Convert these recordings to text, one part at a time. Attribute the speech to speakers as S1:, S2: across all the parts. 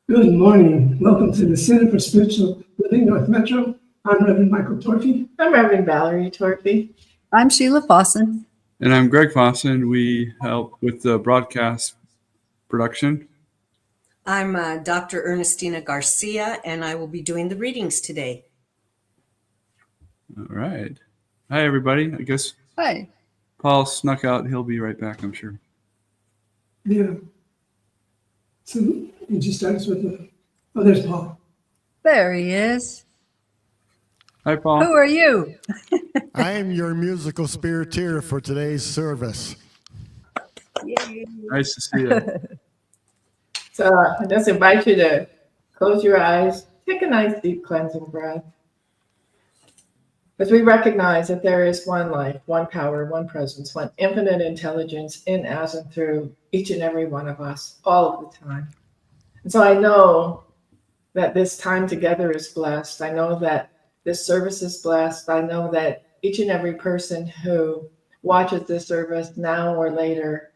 S1: Good morning. Welcome to the Center for Spiritual Living North Metro. I'm Reverend Michael Torphy.
S2: I'm Reverend Valerie Torphy.
S3: I'm Sheila Fawson.
S4: And I'm Greg Fawson. We help with the broadcast production.
S5: I'm Dr. Ernestina Garcia, and I will be doing the readings today.
S4: All right. Hi, everybody. I guess
S3: Hi.
S4: Paul snuck out. He'll be right back, I'm sure.
S1: Yeah. So you just start us with the. Oh, there's Paul.
S3: There he is.
S4: Hi, Paul.
S3: Who are you?
S6: I am your musical spiriteer for today's service.
S3: Yay.
S4: Nice to see you.
S2: So I just invite you to close your eyes, take a nice deep cleansing breath. As we recognize that there is one life, one power, one presence, one infinite intelligence in, as, and through each and every one of us, all of the time. And so I know that this time together is blessed. I know that this service is blessed. I know that each and every person who watches this service now or later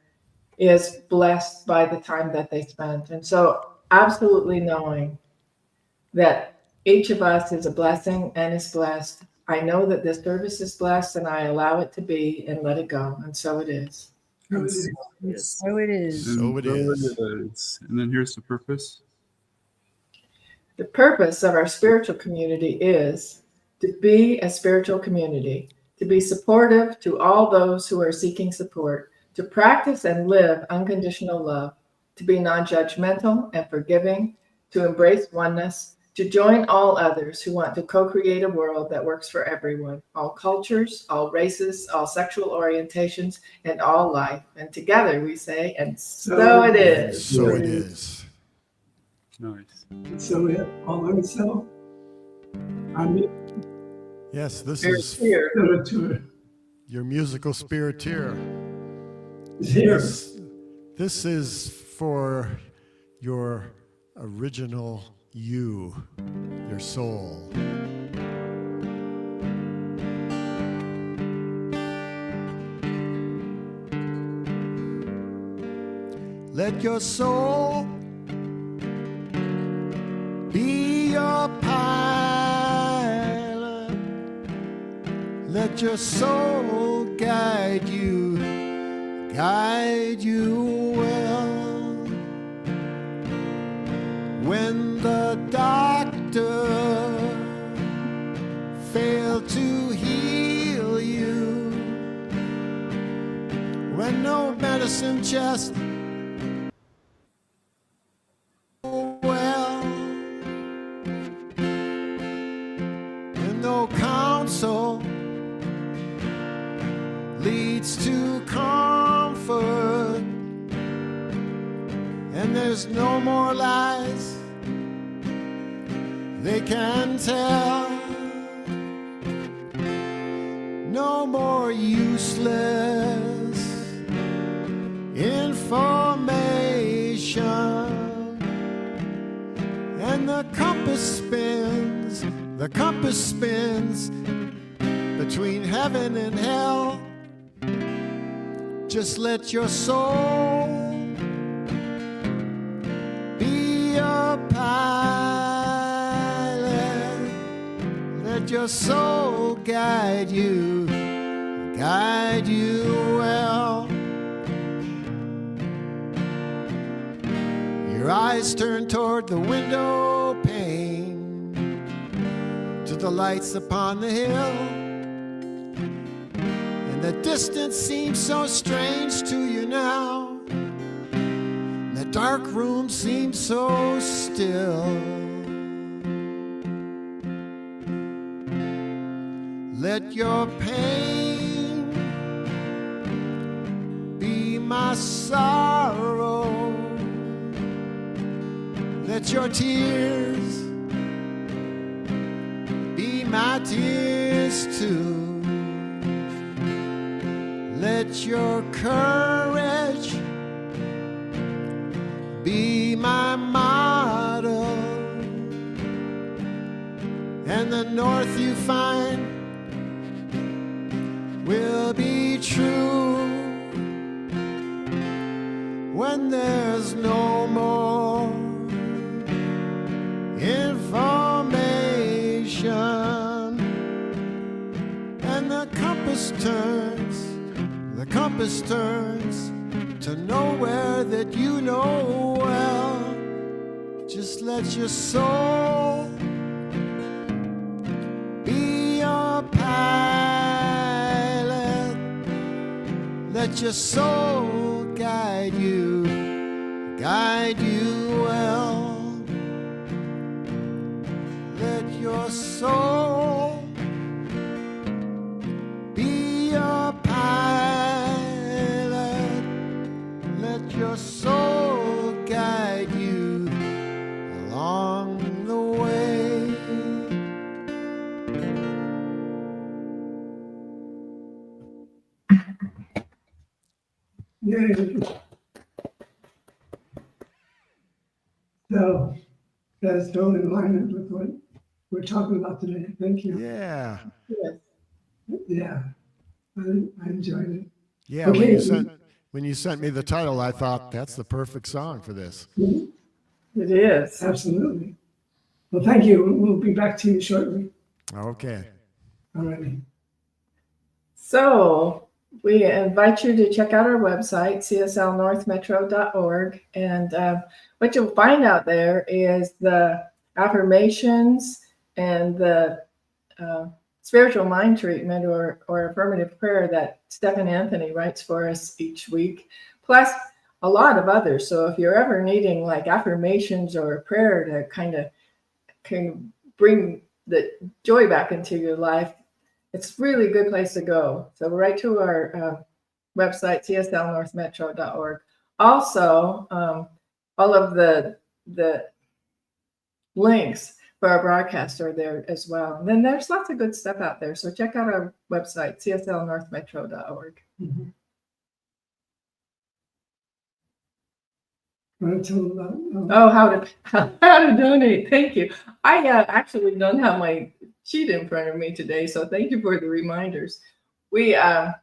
S2: is blessed by the time that they spent. And so absolutely knowing that each of us is a blessing and is blessed, I know that this service is blessed and I allow it to be and let it go. And so it is.
S3: So it is.
S6: So it is.
S4: And then here's the purpose.
S2: The purpose of our spiritual community is to be a spiritual community, to be supportive to all those who are seeking support, to practice and live unconditional love, to be non-judgmental and forgiving, to embrace oneness, to join all others who want to co-create a world that works for everyone, all cultures, all races, all sexual orientations, and all life. And together we say, and so it is.
S6: So it is.
S4: Nice.
S1: So we have Paul Arnsell. I'm
S6: Yes, this
S2: Here,
S6: is
S2: here.
S1: tour.
S6: your musical spiriteer.
S1: Is here.
S6: This is for your original you, your soul. Let your soul be your pilot. Let your soul guide you well. When the doctor failed to heal you, when no medicine just well, and no counsel leads to comfort, and there's no more lies they can tell, no more useless information, and the compass spins between heaven and hell. Just let your soul be a pilot. Let your soul guide you well. Your eyes turn toward the window pane, to the lights upon the hill. The distance seems so strange to you now. The dark room seems so still. Let your pain be my sorrow. Let your tears be my tears too. Let your courage be my motto, and the north you find will be true when there's no more the compass turns to nowhere that you know well. Just let your soul be your pilot. Let your soul guide you well. Let your soul be your pilot. Let your soul guide you along the way.
S1: Yay. So that's totally in alignment with what we're talking about today. Thank you.
S6: Yeah.
S2: Yes.
S1: Yeah, I enjoyed it.
S6: Yeah,
S1: Okay.
S6: when you sent me the title, I thought that's the perfect song for this.
S2: It is.
S1: Absolutely. Well, thank you. We'll be back to you shortly.
S6: Okay.
S1: All righty.
S2: So we invite you to check out our website, cslnorthmetro.org. And what you'll find out there is the affirmations and the spiritual mind treatment or affirmative prayer that Stephen Anthony writes for us each week, plus a lot of others. So if you're ever needing like affirmations or a prayer to kind of bring the joy back into your life, it's really a good place to go. So right to our website, cslnorthmetro.org. Also, all of the links for our broadcast are there as well. And then there's lots of good stuff out there. So check out our website, cslnorthmetro.org.
S1: Mm-hmm. Want to tell them about?
S2: Oh, how to donate. Thank you. I actually don't have my sheet in front of me today, so thank you for the reminders. We are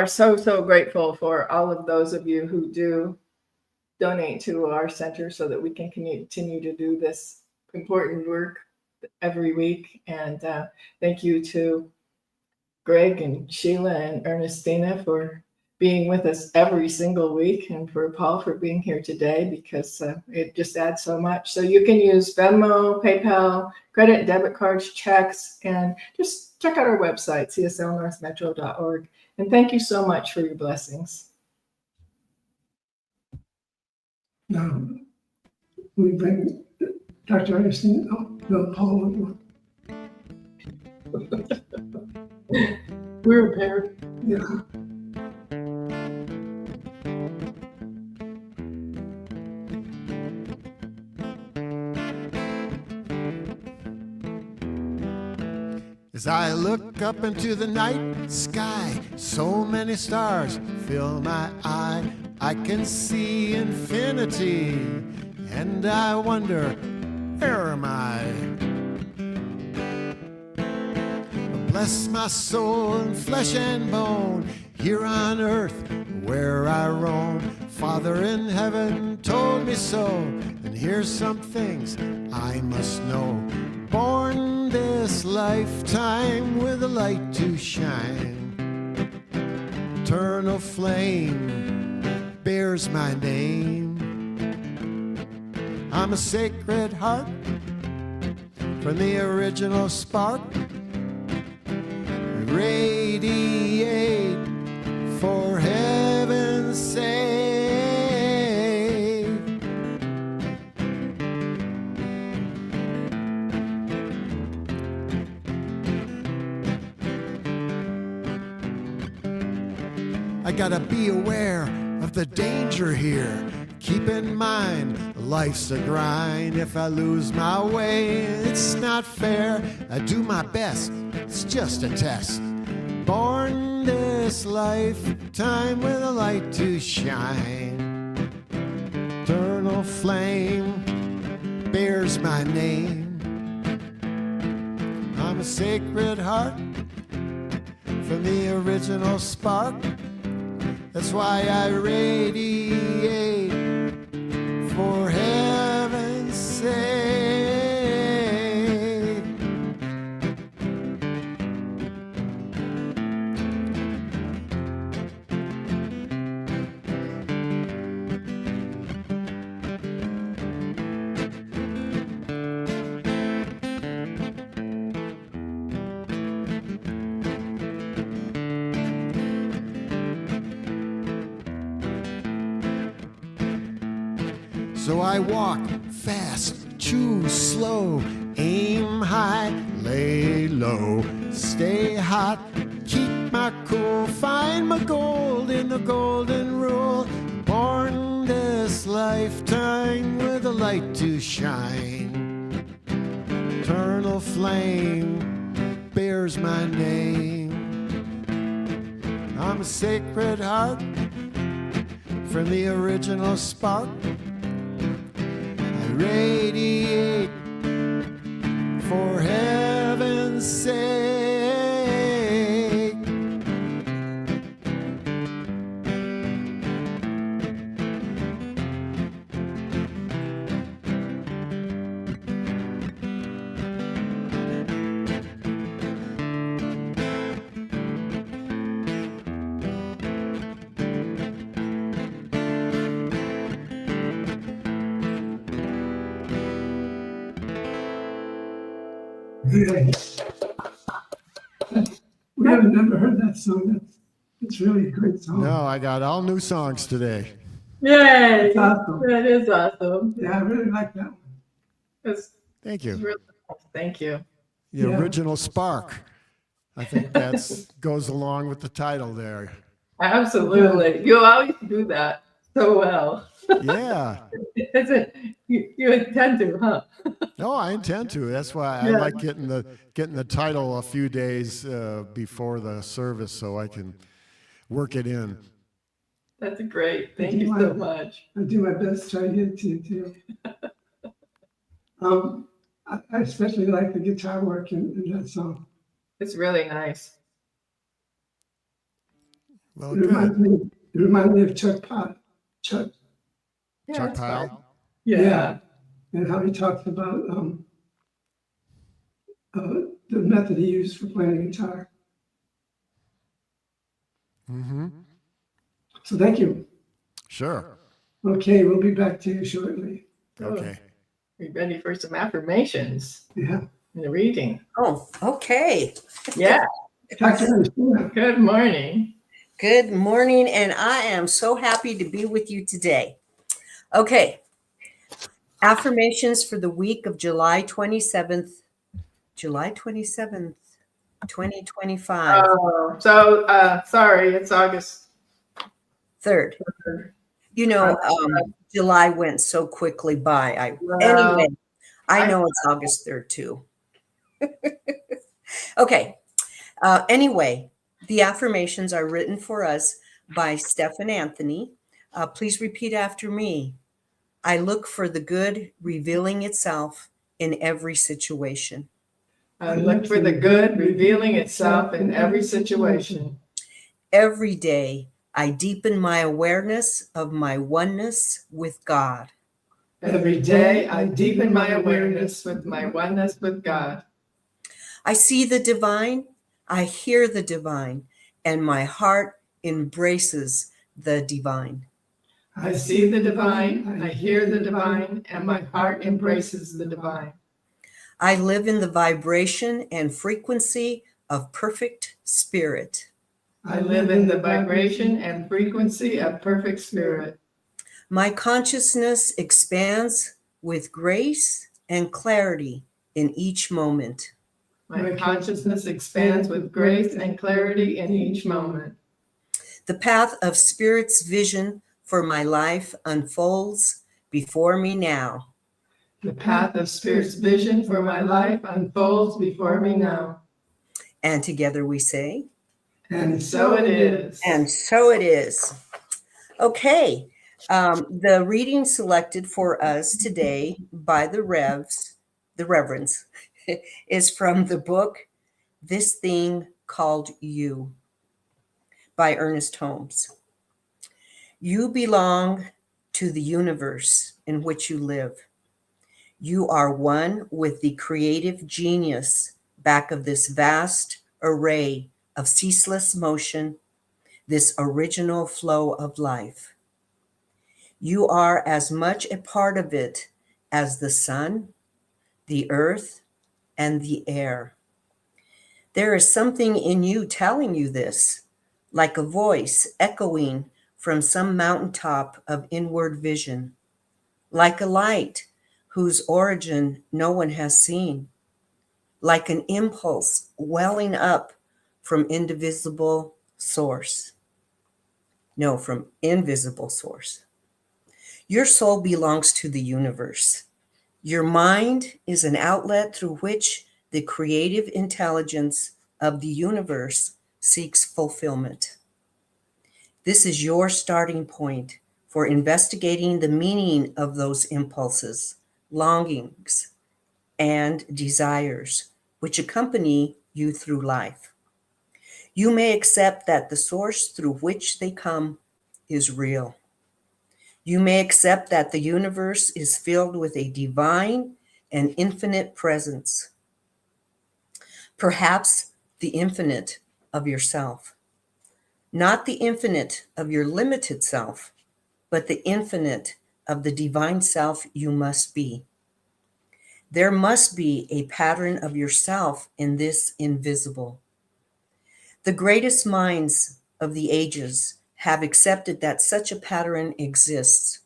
S2: so grateful for all of those of you who do donate to our center so that we can continue to do this important work every week. And thank you to Greg and Sheila and Ernestina for being with us every single week, and for Paul for being here today, because it just adds so much. So you can use Venmo, PayPal, credit and debit cards, checks, and just check out our website, cslnorthmetro.org. And thank you so much for your blessings.
S1: Now, we bring Dr. Ernestine, no, Paul.
S2: We're a pair.
S1: Yeah.
S6: As I look up into the night sky, so many stars fill my eye. I can see infinity, and I wonder, where am I? Bless my soul and flesh and bone, here on earth where I roam. Father in heaven told me so, and here's some things I must know. Born this lifetime with a light to shine, eternal flame bears my name. I'm a sacred heart from the original spark, radiate for heaven's sake. I gotta be aware of the danger here. Keep in mind, life's a grind. If I lose my way, it's not fair. I do my best, it's just a test. Born this lifetime with a light to shine. Eternal flame bears my name. I'm a sacred heart from the original spark. That's why I radiate for heaven's sake. So I walk fast, choose slow, aim high, lay low, stay hot, keep my cool, find my gold in the golden rule. Born this lifetime with a light to shine. Eternal flame bears my name. I'm a sacred heart from the original spark. I radiate for heaven's sake.
S1: Yeah. We haven't never heard that song. It's really a great song.
S6: No, I got all new songs today.
S2: Yay!
S1: It's awesome.
S2: That is awesome.
S1: Yeah, I really like that one.
S2: It's
S6: Thank
S2: it's
S6: you.
S2: really cool. Thank you.
S6: The
S1: Yeah.
S6: original spark. I think that goes along with the title there.
S2: Absolutely. You always do that so well.
S6: Yeah.
S2: Is it? You intend to, huh?
S6: No, I intend to. That's why I
S2: Yeah.
S6: like getting the title a few days before the service so I can work it in.
S2: That's great. Thank you so much.
S1: I do my best to try to get it to you too. I especially like the guitar work in that song.
S2: It's really nice.
S6: Well,
S1: It
S6: good.
S1: reminds me of Chuck Pyle. Chuck,
S2: Yeah,
S6: Chuck
S2: that's fine.
S6: Pyle.
S2: Yeah.
S1: and how he talks about the method he used for playing the guitar.
S6: Mm-hmm.
S1: So thank you.
S6: Sure.
S1: Okay, we'll be back to you shortly.
S6: Okay.
S2: We ready for some affirmations
S1: Yeah.
S2: in the reading?
S5: Oh, okay.
S2: Yeah.
S1: Dr. Christina.
S2: Good morning.
S5: Good morning, and I am so happy to be with you today. Okay. Affirmations for the week of July 27th, 2025.
S2: Oh, sorry, it's August
S5: 3rd.
S2: 3rd.
S5: You know, July went so quickly by.
S2: Wow.
S5: Anyway, I know it's August 3rd too. Okay. Anyway, the affirmations are written for us by Stephen Anthony. Please repeat after me. I look for the good revealing itself in every situation.
S2: I look for the good revealing itself in every situation.
S5: Every day, I deepen my awareness of my oneness with God.
S2: Every day, I deepen my awareness with my oneness with God.
S5: I see the divine, I hear the divine, and my heart embraces the divine.
S2: I see the divine, I hear the divine, and my heart embraces the divine.
S5: I live in the vibration and frequency of perfect spirit.
S2: I live in the vibration and frequency of perfect spirit.
S5: My consciousness expands with grace and clarity in each moment.
S2: My consciousness expands with grace and clarity in each moment.
S5: The path of spirit's vision for my life unfolds before me now.
S2: The path of Spirit's vision for my life unfolds before me now.
S5: And together we say,
S2: And so it is.
S5: and so it is. Okay, the reading selected for us today by the Reverends, is from the book, This Thing Called You, by Ernest Holmes. You belong to the universe in which you live. You are one with the creative genius back of this vast array of ceaseless motion, this original flow of life. You are as much a part of it as the sun, the earth, and the air. There is something in you telling you this, like a voice echoing from some mountaintop of inward vision, like a light whose origin no one has seen, like an impulse welling up from indivisible source. No, from invisible source. Your soul belongs to the universe. Your mind is an outlet through which the creative intelligence of the universe seeks fulfillment. This is your starting point for investigating the meaning of those impulses, longings, and desires which accompany you through life. You may accept that the source through which they come is real. You may accept that the universe is filled with a divine and infinite presence, perhaps the infinite of yourself. Not the infinite of your limited self, but the infinite of the divine self you must be. There must be a pattern of yourself in this invisible. The greatest minds of the ages have accepted that such a pattern exists.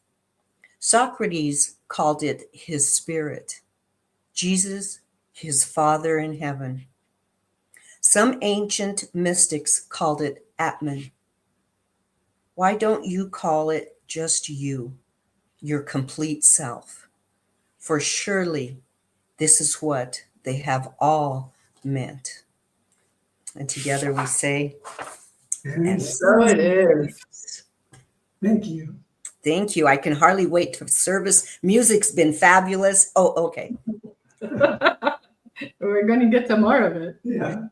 S5: Socrates called it his spirit, Jesus, his Father in heaven. Some ancient mystics called it Atman. Why don't you call it just you, your complete self? For surely this is what they have all meant. And together we say,
S1: And
S2: So it is.
S1: thank you.
S5: thank you. I can hardly wait for service. Music's been fabulous. Oh, okay.
S2: We're going to get to more of it.
S1: Yeah.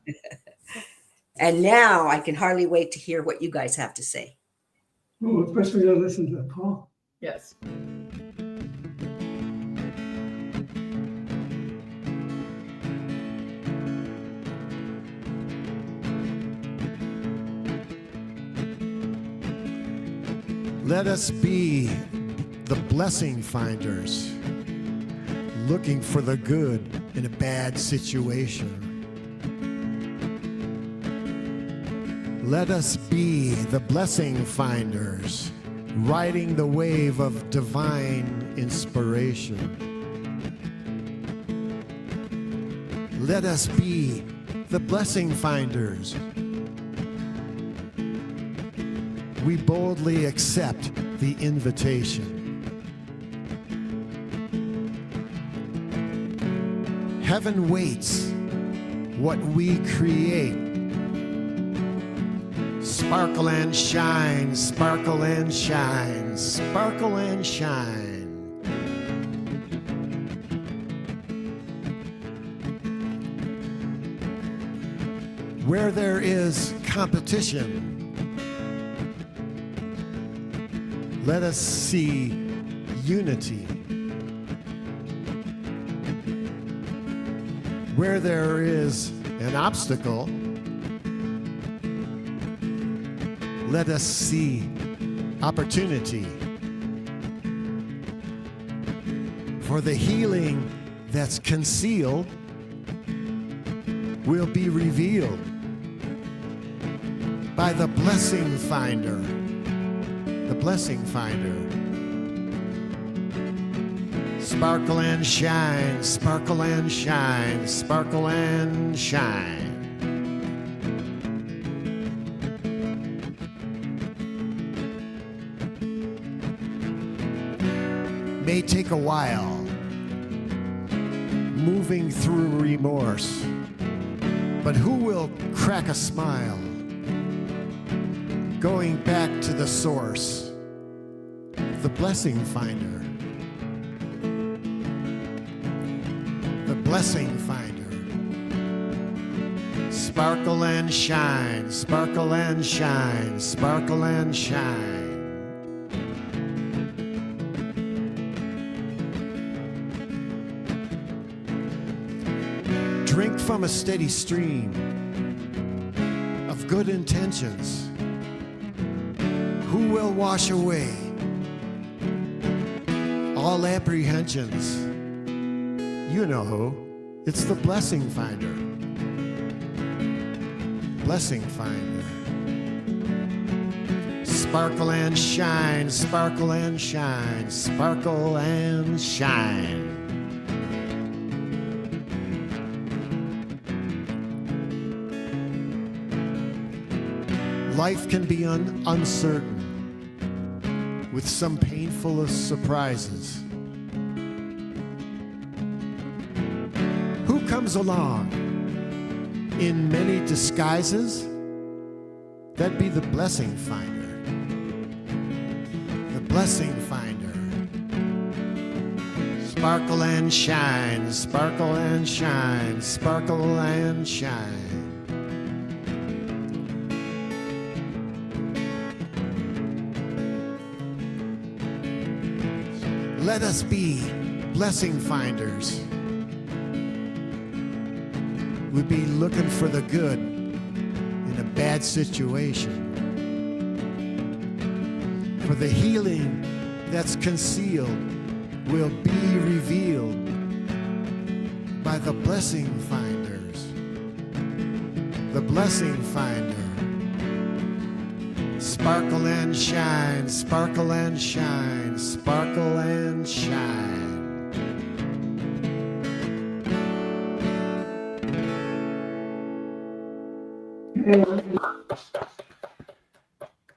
S5: And now I can hardly wait to hear what you guys have to say.
S1: Well, first we're going to listen to Paul.
S2: Yes.
S6: Let us be the blessing finders, looking for the good in a bad situation. Let us be the blessing finders, riding the wave of divine inspiration. Let us be the blessing finders. We boldly accept the invitation. Heaven waits what we create. Sparkle and shine, sparkle and shine, sparkle and shine. Where there is competition, let us see unity. Where there is an obstacle, let us see opportunity. For the healing that's concealed will be revealed by the blessing finder. The blessing finder. Sparkle and shine, sparkle and shine, sparkle and shine. May take a while, moving through remorse, but who will crack a smile? Going back to the source, the blessing finder. The blessing finder. Sparkle and shine, sparkle and shine, sparkle and shine. Drink from a steady stream of good intentions. Who will wash away all apprehensions? You know who. It's the blessing finder. Blessing finder. Sparkle and shine, sparkle and shine, sparkle and shine. Life can be uncertain, with some painful surprises. Who comes along in many disguises? That'd be the blessing finder. The blessing finder. Sparkle and shine, sparkle and shine, sparkle and shine. Let us be blessing finders. We'd be looking for the good in a bad situation, for the healing that's concealed will be revealed by the blessing finders. The blessing finder. Sparkle and shine, sparkle and shine, sparkle and shine.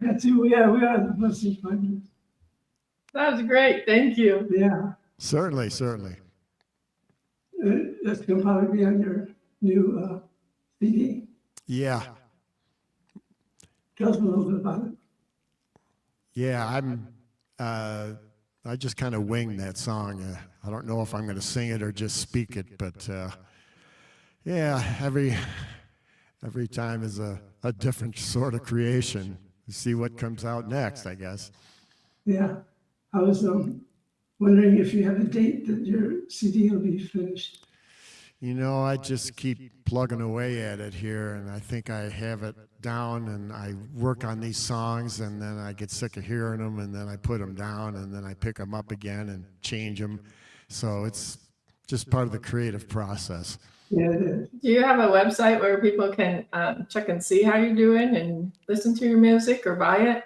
S1: That's who we are. We are the blessing finders.
S2: That was great. Thank you.
S1: Yeah.
S6: Certainly, certainly.
S1: That's going to probably be on your new CD.
S6: Yeah,
S1: Tell us a little bit about it.
S6: yeah. I just kind of wing that song. I don't know if I'm going to sing it or just speak it, but yeah, every time is a different sort of creation. You see what comes out next, I guess.
S1: Yeah. I was wondering if you have a date that your CD will be finished.
S6: You know, I just keep plugging away at it here, and I think I have it down, and I work on these songs, and then I get sick of hearing them, and then I put them down, and then I pick them up again and change them. So it's just part of the creative process.
S1: Yeah, it is.
S2: Do you have a website where people can check and see how you're doing and listen to your music or buy it?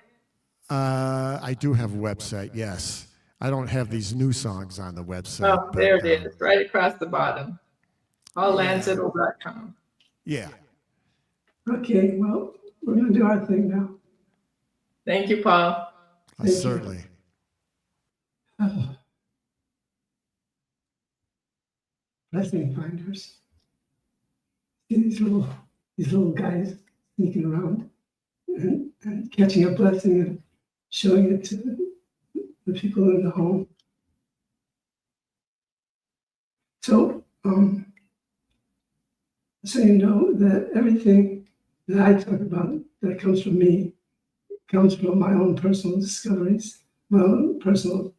S6: I do have a website, yes. I don't have these new songs on the website.
S2: Oh,
S6: but,
S2: there it is, right across the bottom. alllandsiddle.com.
S6: Yeah.
S1: Okay, well, we're going to do our thing now.
S2: Thank you, Paul.
S1: Thank you.
S6: Certainly.
S1: Blessing finders. See these little guys sneaking around and catching a blessing and showing it to the people in the home. So, so you know that everything that I talk about that comes from me comes from my own personal discoveries, my own personal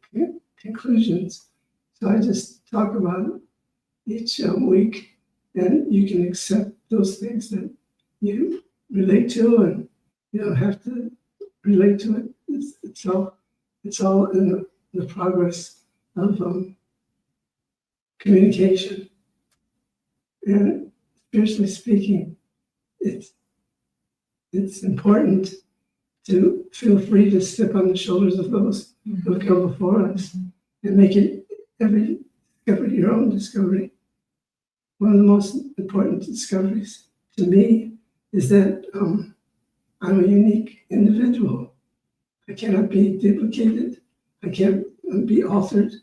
S1: conclusions. So I just talk about it each week, and you can accept those things that you relate to, and you don't have to relate to it. It's all in the progress of communication. And spiritually speaking, it's important to feel free to step on the shoulders of those who have come before us and make it every discovery your own discovery. One of the most important discoveries to me is that I'm a unique individual. I cannot be duplicated. I can't be altered,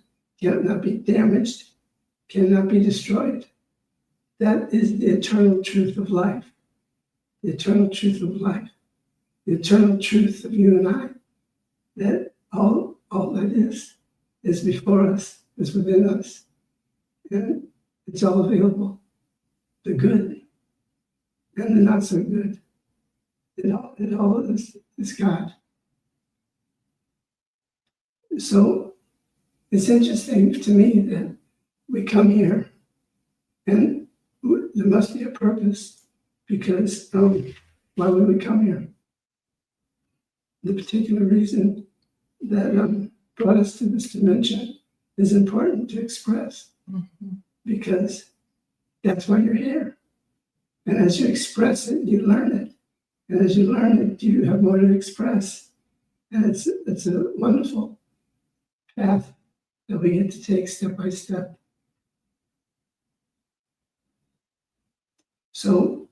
S1: cannot be damaged, cannot be destroyed. That is the eternal truth of life. The eternal truth of life. The eternal truth of you and I. That all that is before us, is within us. And it's all available. The good and the not so good. It all is God. So it's interesting to me that we come here and there must be a purpose, because why would we come here? The particular reason that brought us to this dimension is important to express, because that's why you're here. And as you express it, you learn it. And as you learn it, you have more to express. And it's a wonderful path that we get to take step by step. So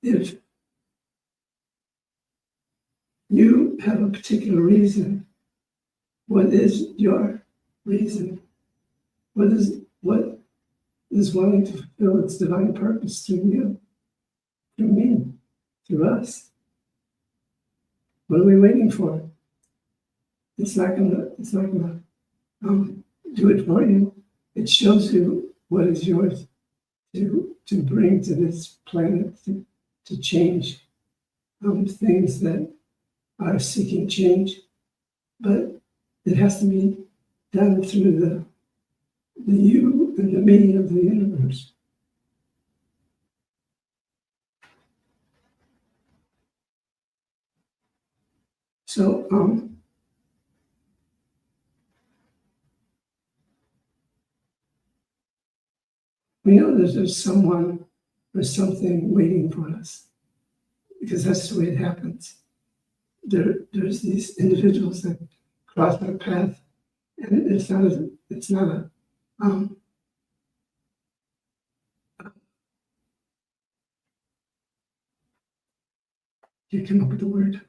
S1: if you have a particular reason, what is your reason? What is wanting to fulfill its divine purpose through you, through me, through us? What are we waiting for? It's not gonna do it for you. It shows you what is yours to bring to this planet to change things that are seeking change, but it has to be done through the you and the me of the universe. So we know that there's someone or something waiting for us, because that's the way it happens. There's these individuals that cross our path, and it's not a you come up with the word.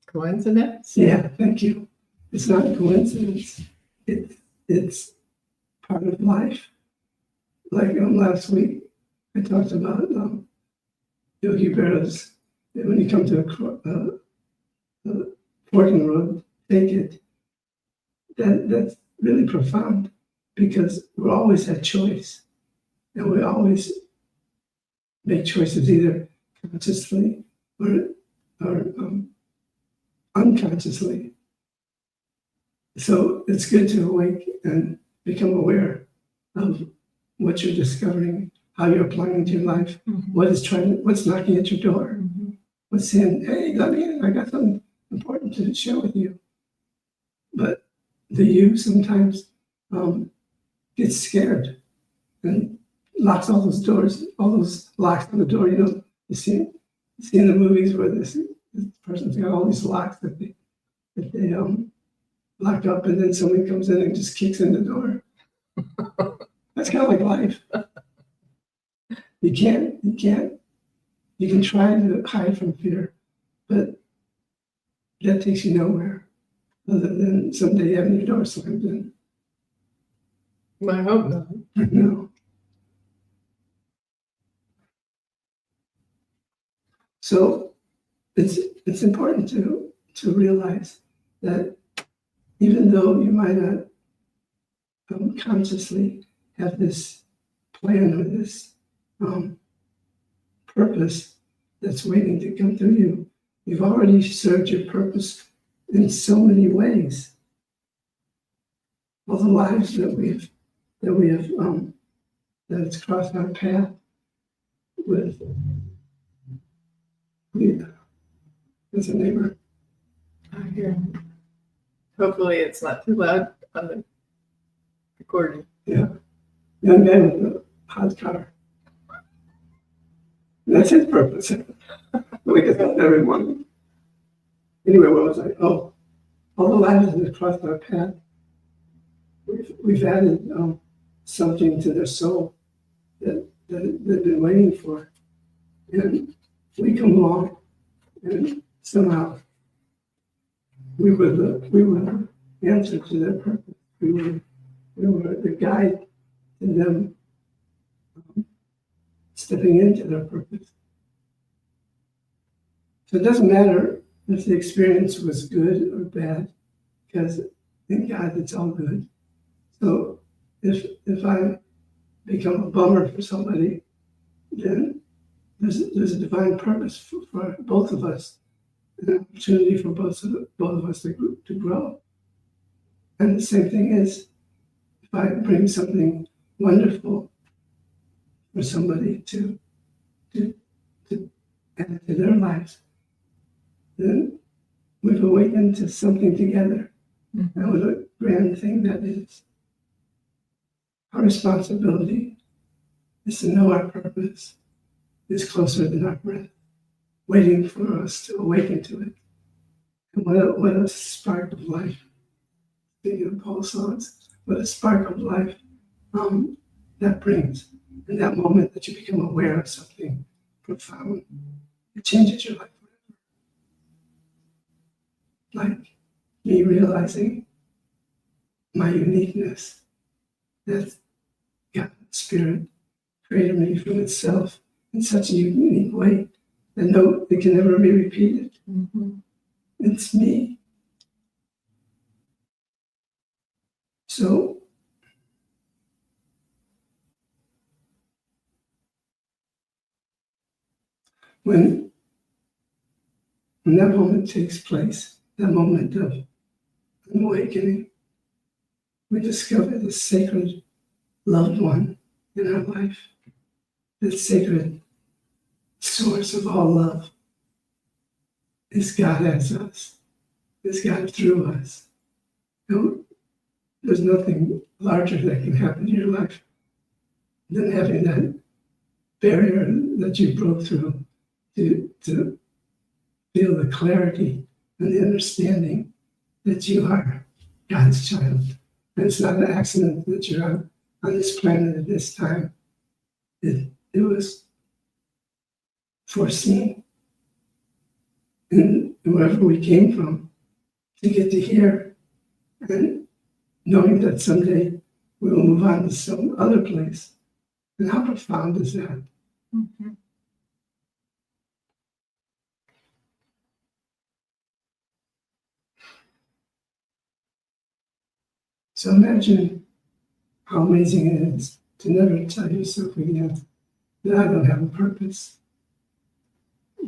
S2: Coincidence?
S1: Yeah, thank you. It's not a coincidence. It's part of life. Like last week, I talked about Yogi Berra's, that when you come to a fork in the road, take it. That's really profound, because we always at choice, and we always make choices either consciously or unconsciously. So it's good to awake and become aware of what you're discovering, how you're applying it to your life, what's knocking at your door, what's saying, hey, let me in, I got something important to share with you. But the you sometimes gets scared and locks all those doors, all those locks on the door. You see in the movies where this person's got all these locks that they lock up, and then somebody comes in and just kicks in the door. That's kind of like life. You can try to hide from fear, but that takes you nowhere other than someday having your door slammed in.
S2: I hope not.
S1: No. So it's important to realize that even though you might not consciously have this plan or this purpose that's waiting to come through you, you've already served your purpose in so many ways. All the lives that it's crossed our path with. There's a neighbor.
S2: I hear him. Hopefully it's not too loud on the recording.
S1: Yeah. Young man with a hot car. And that's his purpose. We get that every morning. Anyway, where was I? Oh, all the lives that have crossed our path, we've added something to their soul that they've been waiting for. And we come along, and somehow we were the answer to their purpose. We were the guide to them stepping into their purpose. So it doesn't matter if the experience was good or bad, because in God it's all good. So if I become a bummer for somebody, then there's a divine purpose for both of us, an opportunity for both of us to grow. And the same thing is, if I bring something wonderful for somebody to add to their lives, then we've awakened to something together. And what a grand thing that is. Our responsibility is to know our purpose is closer than our breath, waiting for us to awaken to it. And what a spark of life. Speaking of Paul's songs, what a spark of life that brings. In that moment that you become aware of something profound, it changes your life forever. Like me realizing my uniqueness, that God, Spirit, created me from itself in such a unique way that it can never be repeated.
S2: Mhm.
S1: It's me. So when that moment takes place, that moment of awakening, we discover the sacred loved one in our life, the sacred source of all love is God as us, is God through us. There's nothing larger that can happen in your life than having that barrier that you broke through to feel the clarity and the understanding that you are God's child. And it's not an accident that you're on this planet at this time. It was foreseen. And wherever we came from, to get to here, and knowing that someday we will move on to some other place. And how profound is that?
S2: Mhm.
S1: So imagine how amazing it is to never tell yourself again that I don't have a purpose.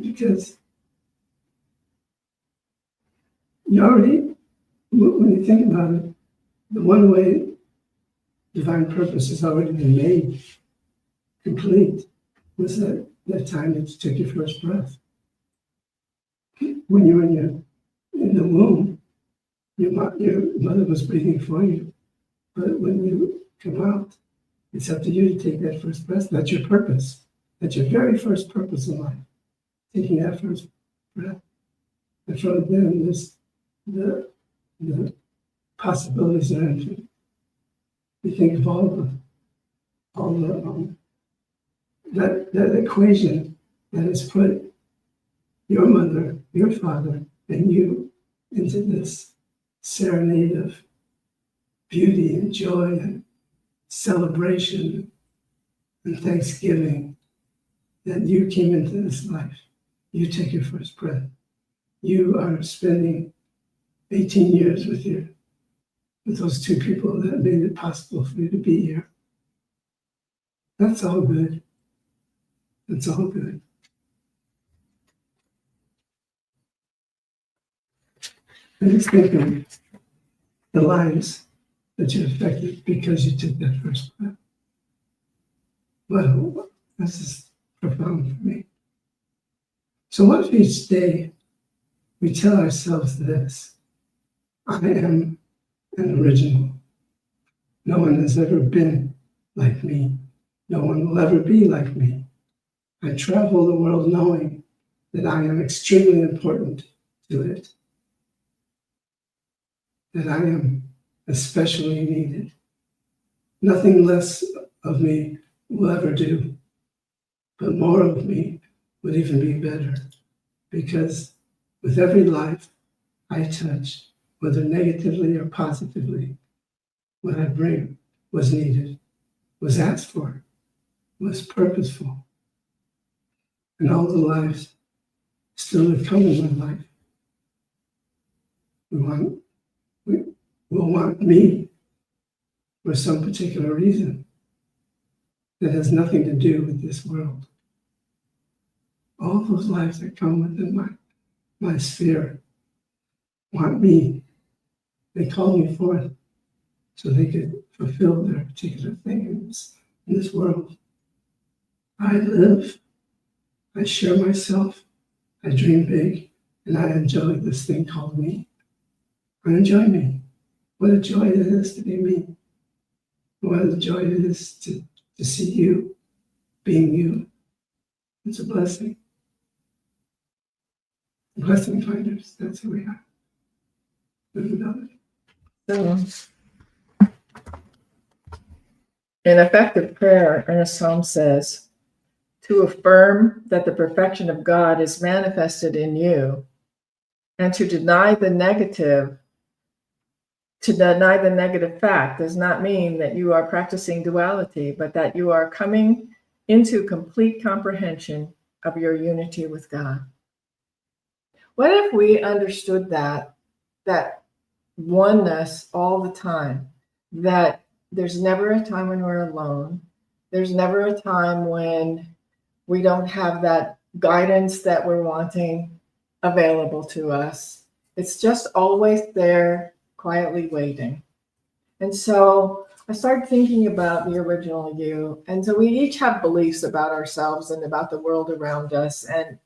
S1: Because you already, when you think about it, the one way divine purpose has already been made complete was that time that you took your first breath. When you were in the womb, your mother was breathing for you. But when you come out, it's up to you to take that first breath. That's your purpose. That's your very first purpose in life, taking that first breath. And from then, the possibilities are infinite. You think of all the that equation that has put your mother, your father, and you into this serenade of beauty and joy and celebration and thanksgiving that you came into this life. You take your first breath. You are spending 18 years with those two people that made it possible for you to be here. That's all good. That's all good. And just think of the lives that you affected because you took that first breath. Well, this is profound for me. So what if each day we tell ourselves this: I am an original. No one has ever been like me. No one will ever be like me. I travel the world knowing that I am extremely important to it, that I am especially needed. Nothing less of me will ever do, but more of me would even be better, because with every life I touch, whether negatively or positively, what I bring was needed, was asked for, was purposeful. And all the lives still have come in my life. Will want me for some particular reason that has nothing to do with this world. All those lives that come within my sphere want me. They call me forth so they could fulfill their particular thing in this world. I live, I share myself, I dream big, and I enjoy this thing called me. I enjoy me. What a joy it is to be me. What a joy it is to see you being you. It's a blessing. Blessing finders, that's who we are. another.
S2: So, in effective prayer, Ernest Holmes says, to affirm that the perfection of God is manifested in you, and to deny the negative fact does not mean that you are practicing duality, but that you are coming into complete comprehension of your unity with God. What if we understood that oneness all the time, that there's never a time when we're alone, there's never a time when we don't have that guidance that we're wanting available to us. It's just always there, quietly waiting. And so I started thinking about the original you. And so we each have beliefs about ourselves and about the world around us and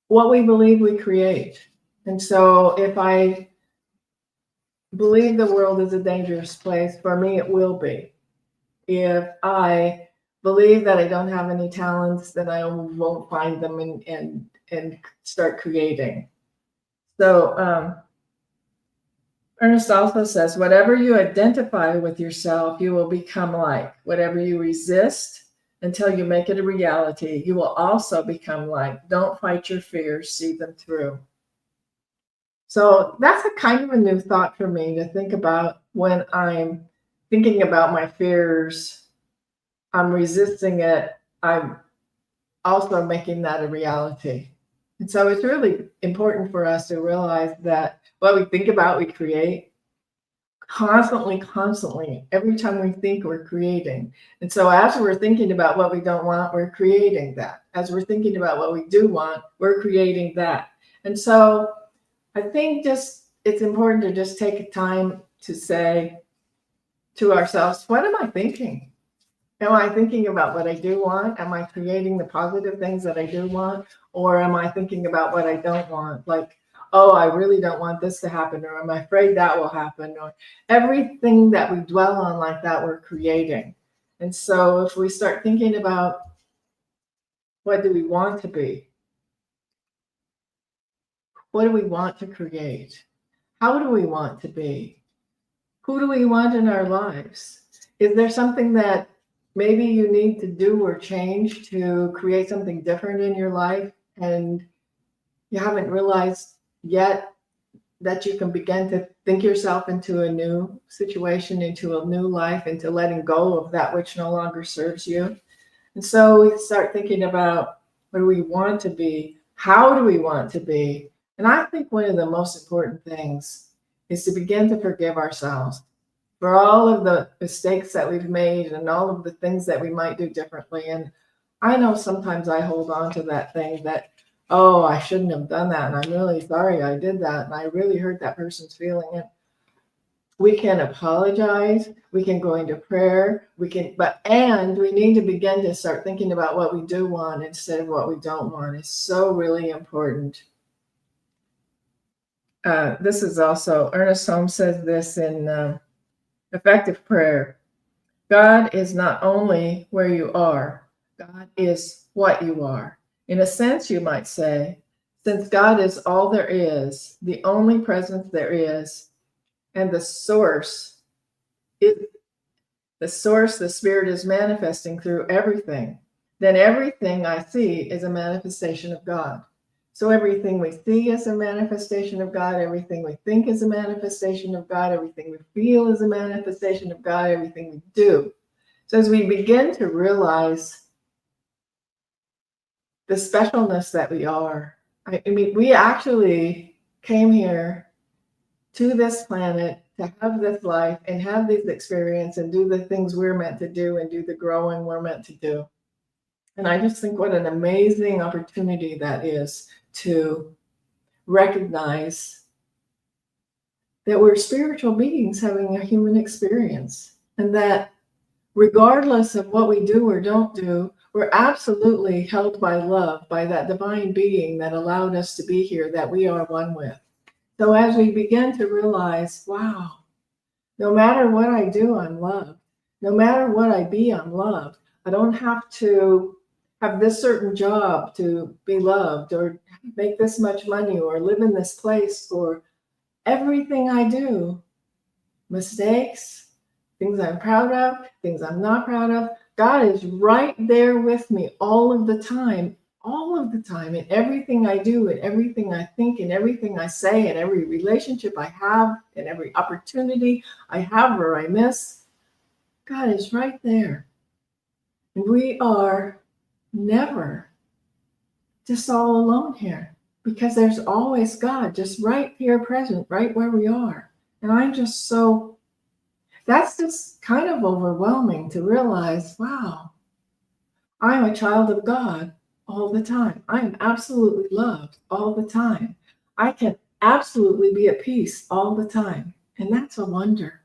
S2: what we believe we create. And so if I believe the world is a dangerous place, for me it will be. If I believe that I don't have any talents, then I won't find them and start creating. So Ernest also says, whatever you identify with yourself, you will become like. Whatever you resist until you make it a reality, you will also become like. Don't fight your fears, see them through. So that's a kind of a new thought for me to think about when I'm thinking about my fears. I'm resisting it. I'm also making that a reality. And so it's really important for us to realize that what we think about, we create constantly. Every time we think, we're creating. And so as we're thinking about what we don't want, we're creating that. As we're thinking about what we do want, we're creating that. And so I think it's important to just take time to say to ourselves, what am I thinking? Am I thinking about what I do want? Am I creating the positive things that I do want? Or am I thinking about what I don't want? Like, oh, I really don't want this to happen, or I'm afraid that will happen, or everything that we dwell on like that, we're creating. And so if we start thinking about what do we want to be? What do we want to create? How do we want to be? Who do we want in our lives? Is there something that maybe you need to do or change to create something different in your life, and you haven't realized yet that you can begin to think yourself into a new situation, into a new life, into letting go of that which no longer serves you? And so we start thinking about what do we want to be? How do we want to be? And I think one of the most important things is to begin to forgive ourselves for all of the mistakes that we've made and all of the things that we might do differently. And I know sometimes I hold on to that thing that, oh, I shouldn't have done that, and I'm really sorry I did that, and I really hurt that person's feeling. And we can apologize, we can go into prayer, and we need to begin to start thinking about what we do want instead of what we don't want. It's so really important. This is also, Ernest Holmes says this in Effective Prayer. God is not only where you are, God is what you are. In a sense, you might say, since God is all there is, the only presence there is, and the source, the Spirit is manifesting through everything, then everything I see is a manifestation of God. So everything we see is a manifestation of God, everything we think is a manifestation of God, everything we feel is a manifestation of God, everything we do. So as we begin to realize the specialness that we are, I mean, we actually came here to this planet to have this life and have these experiences and do the things we're meant to do and do the growing we're meant to do. And I just think what an amazing opportunity that is to recognize that we're spiritual beings having a human experience, and that regardless of what we do or don't do, we're absolutely held by love, by that divine being that allowed us to be here, that we are one with. So as we begin to realize, wow, no matter what I do, I'm loved. No matter what I be, I'm loved. I don't have to have this certain job to be loved, or make this much money, or live in this place, or everything I do, mistakes, things I'm proud of, things I'm not proud of, God is right there with me all of the time, in everything I do, in everything I think, in everything I say, in every relationship I have, in every opportunity I have or I miss. God is right there. And we are never just all alone here, because there's always God just right here present, right where we are. And I'm just that's just kind of overwhelming to realize, wow, I'm a child of God all the time. I am absolutely loved all the time. I can absolutely be at peace all the time. And that's a wonder.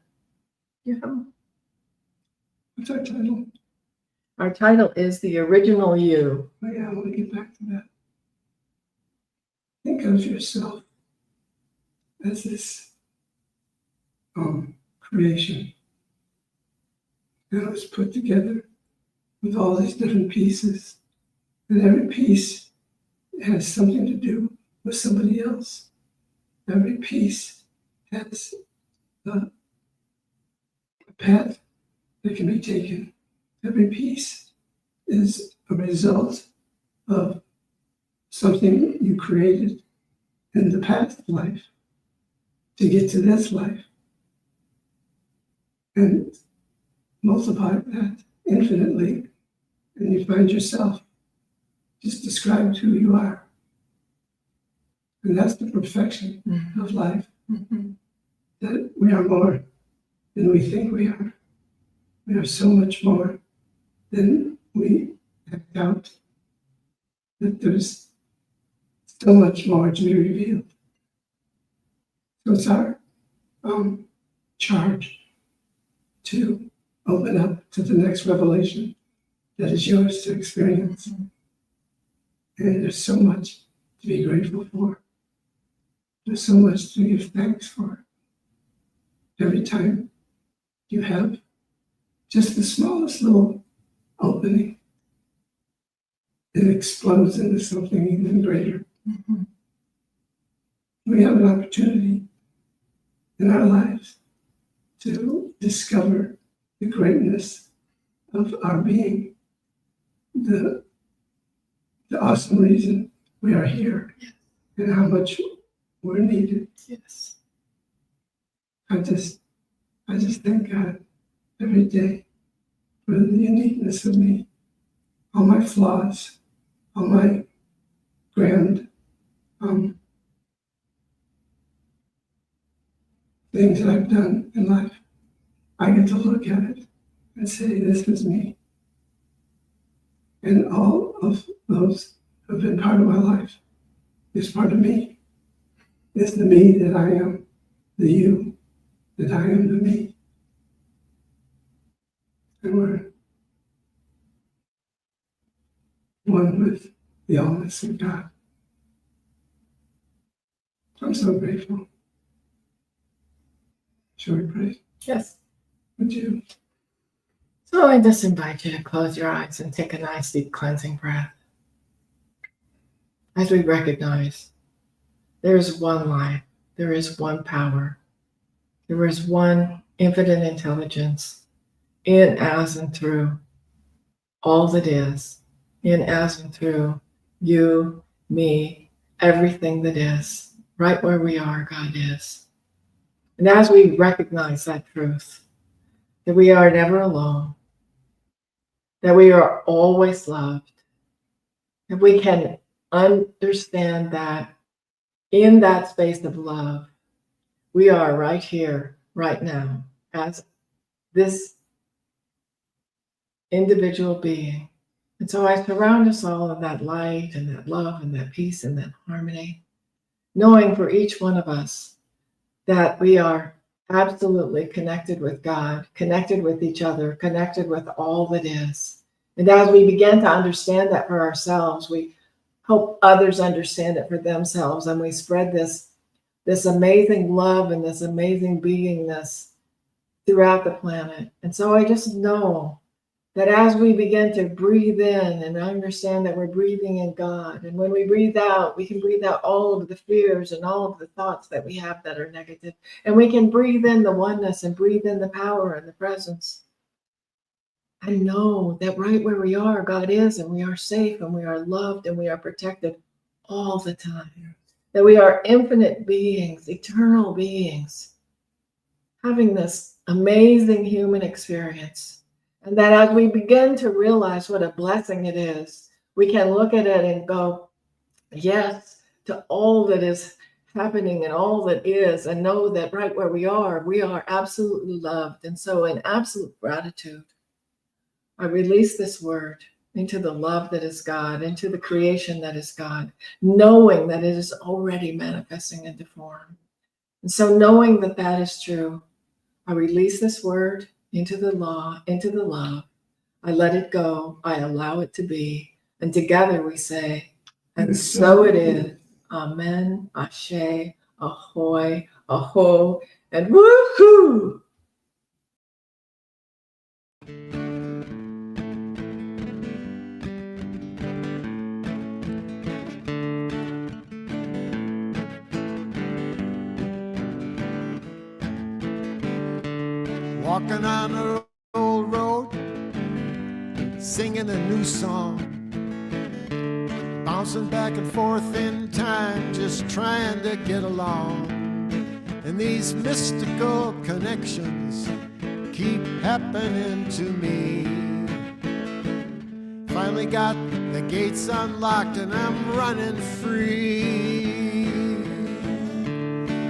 S2: Yeah.
S1: What's our title?
S2: Our title is The Original You.
S1: Oh, yeah, I want to get back to that. Think of yourself as this creation that was put together with all these different pieces, and every piece has something to do with somebody else. Every piece has a path that can be taken. Every piece is a result of something you created in the past life to get to this life. And multiply that infinitely, and you find yourself just described who you are. And that's the perfection of life, that we are more than we think we are. We are so much more than we act out, that there's so much more to be revealed. So it's our charge to open up to the next revelation that is yours to experience. And there's so much to be grateful for. There's so much to give thanks for. Every time you have just the smallest little opening, it explodes into something even greater. We have an opportunity in our lives to discover the greatness of our being, the awesome reason we are here, and how much we're needed.
S2: Yes.
S1: I just thank God every day for the uniqueness of me, all my flaws, all my grand things that I've done in life. I get to look at it and say, this is me. And all of those who have been part of my life is part of me. It's the me that I am, the you that I am, the me. And we're one with the allness of God. I'm so grateful. Shall we pray?
S2: Yes.
S1: Would you?
S2: So I just invite you to close your eyes and take a nice deep cleansing breath. As we recognize there is one life, there is one power, there is one infinite intelligence in, as, and through all that is, in, as, and through you, me, everything that is, right where we are, God is. And as we recognize that truth, that we are never alone, that we are always loved, that we can understand that in that space of love, we are right here, right now, as this individual being. And so I surround us all in that light and that love and that peace and that harmony, knowing for each one of us that we are absolutely connected with God, connected with each other, connected with all that is. And as we begin to understand that for ourselves, we hope others understand it for themselves, and we spread this amazing love and this amazing beingness throughout the planet. And so I just know that as we begin to breathe in and understand that we're breathing in God, and when we breathe out, we can breathe out all of the fears and all of the thoughts that we have that are negative, and we can breathe in the oneness and breathe in the power and the presence. And know that right where we are, God is, and we are safe, and we are loved, and we are protected all the time. That we are infinite beings, eternal beings, having this amazing human experience. And that as we begin to realize what a blessing it is, we can look at it and go, yes, to all that is happening and all that is, and know that right where we are absolutely loved. And so in absolute gratitude, I release this word into the love that is God, into the creation that is God, knowing that it is already manifesting into form. And so knowing that that is true, I release this word into the law, into the love. I let it go. I allow it to be. And together we say, and so it is. Amen, ashe, ahoy, aho, and woohoo!
S6: Walking on an old road, singing a new song, bouncing back and forth in time, just trying to get along. And these mystical connections keep happening to me. Finally got the gates unlocked and I'm running free.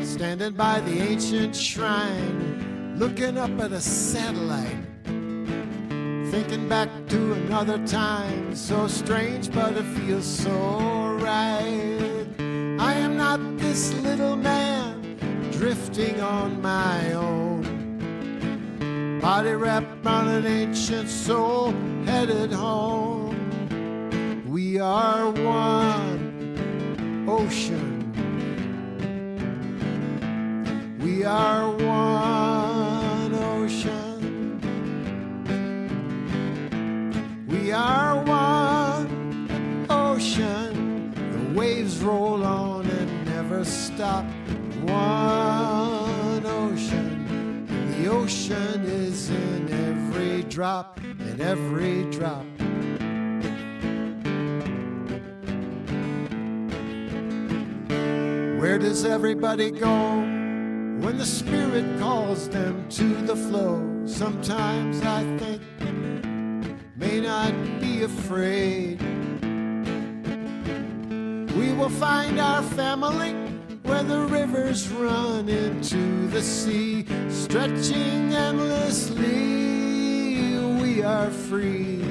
S6: Standing by the ancient shrine, looking up at a satellite, thinking back to another time, so strange but it feels so right. I am not this little man drifting on my own, body wrapped on an ancient soul headed home. We are one ocean, we are one ocean, we are one ocean. The waves roll on and never stop. One ocean, and the ocean is in every drop, in every drop. Where does everybody go when the spirit calls them to the flow? Sometimes I think, may not be afraid. We will find our family where the rivers run into the sea, stretching endlessly. We are free,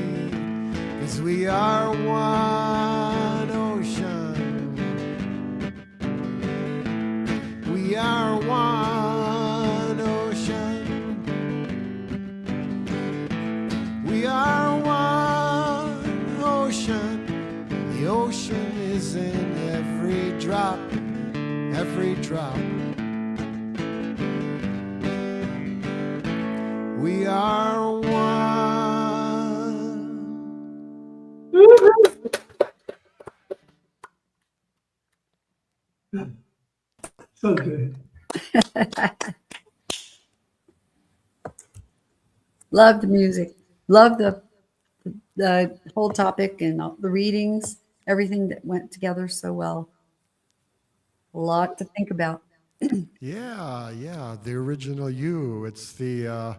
S6: 'cause we are one ocean. We are one ocean. We are one ocean. The ocean is in every drop, every drop. We are one.
S1: So good.
S3: Love the music. Love the whole topic and all the readings, everything that went together so well. A lot to think about.
S6: Yeah, the original you. It's the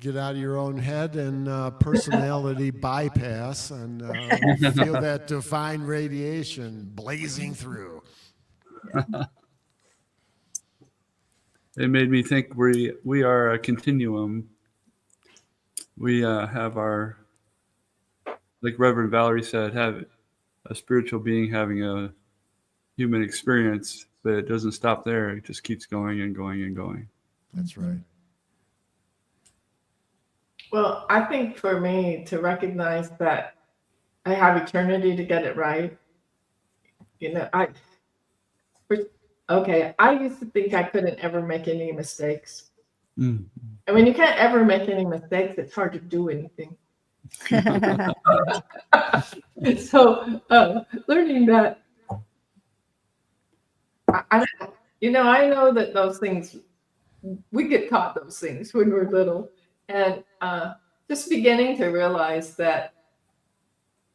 S6: get out of your own head and personality bypass and feel that divine radiation blazing through.
S4: It made me think we are a continuum. We have our, like Reverend Valerie said, have a spiritual being having a human experience, but it doesn't stop there. It just keeps going and going and going.
S6: That's right.
S2: Well, I think for me to recognize that I have eternity to get it right, I used to think I couldn't ever make any mistakes.
S4: Mm.
S2: And when you can't ever make any mistakes, it's hard to do anything. So learning that, I know that those things, we get taught those things when we're little, and just beginning to realize that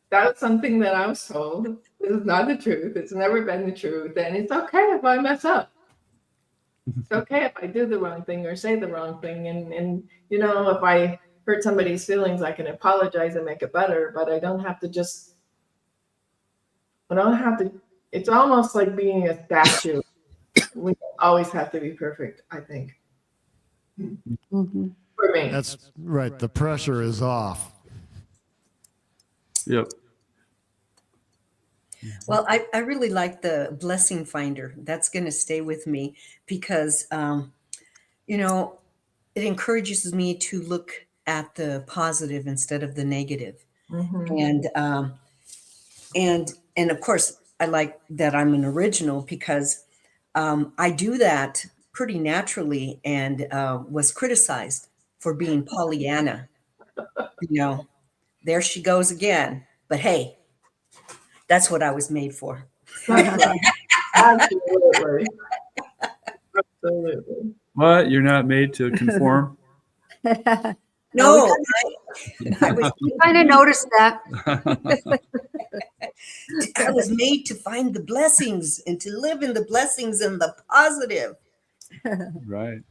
S2: that's something that I was told. This is not the truth. It's never been the truth, and it's okay if I mess up. It's okay if I do the wrong thing or say the wrong thing, and if I hurt somebody's feelings, I can apologize and make it better, but I don't have to it's almost like being a statue. We always have to be perfect, I think.
S3: Mhm.
S2: For me.
S6: That's right. The pressure is off.
S4: Yep.
S5: Well, I really like the blessing finder. That's going to stay with me because, it encourages me to look at the positive instead of the negative.
S2: Mhm.
S5: And of course, I like that I'm an original because I do that pretty naturally and was criticized for being Pollyanna. There she goes again. But hey, that's what I was made for.
S2: Absolutely. Absolutely.
S4: What? You're not made to conform?
S5: No, I was
S3: Kind of noticed that.
S5: I was made to find the blessings and to live in the blessings and the positive.
S4: Right.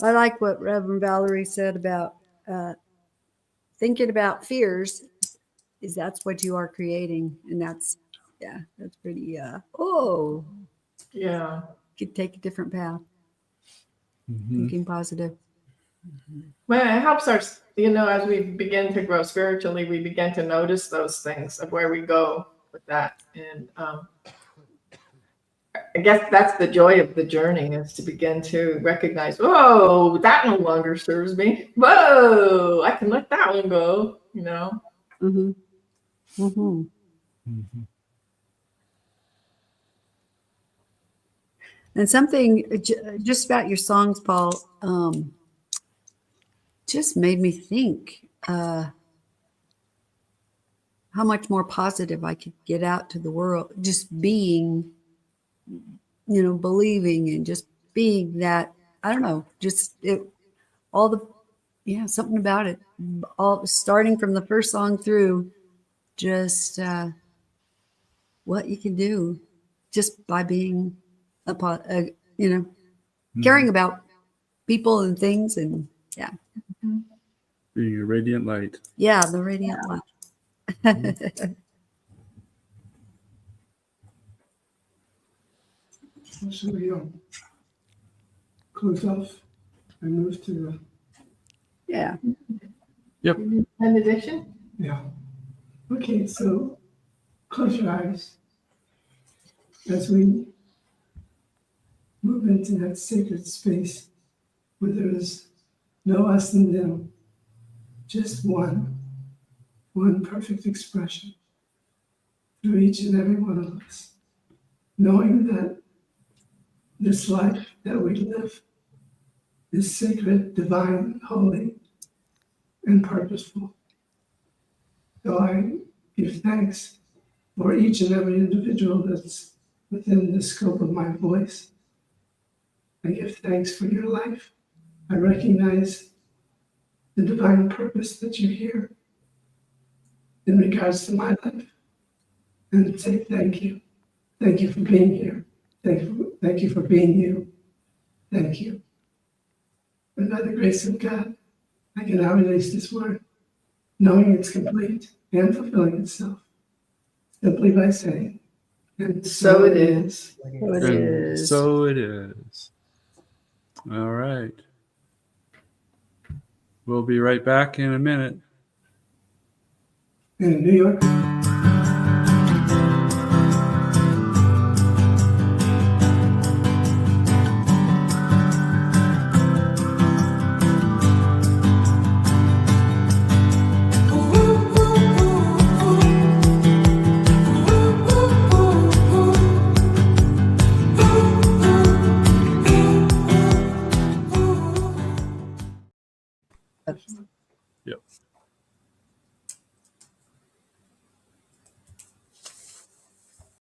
S3: I like what Reverend Valerie said about thinking about fears. Is that's what you are creating, and that's pretty.
S2: Yeah.
S3: Could take a different path.
S4: Mhm.
S3: Thinking positive.
S2: Well, it helps us, as we begin to grow spiritually, we begin to notice those things of where we go with that. And I guess that's the joy of the journey, is to begin to recognize, whoa, that no longer serves me. Whoa, I can let that one go,
S3: Mm-hmm. Mm-hmm.
S4: Mhm.
S3: And something just about your songs, Paul, just made me think how much more positive I could get out to the world, just being, believing and just being that, I don't know, something about it, all starting from the first song through, just what you can do just by being caring about people and things, and
S4: Being a radiant light.
S3: the radiant light.
S1: Should we close off and move to the
S3: Yeah.
S2: Benediction?
S1: Yeah. Okay, so close your eyes as we move into that sacred space where there is no us and them, just one perfect expression through each and every one of us, knowing that this life that we live is sacred, divine, holy, and purposeful. So I give thanks for each and every individual that's within the scope of my voice. I give thanks for your life. I recognize the divine purpose that you hear in regards to my life, and say thank you. Thank you for being here. Thank you for being you. Thank you. And by the grace of God, I can now release this word, knowing it's complete and fulfilling itself, simply by saying, and
S2: So it is.
S3: So it
S4: And
S3: is.
S4: so it is. All right. We'll be right back in a minute.
S1: In New York.
S3: That's-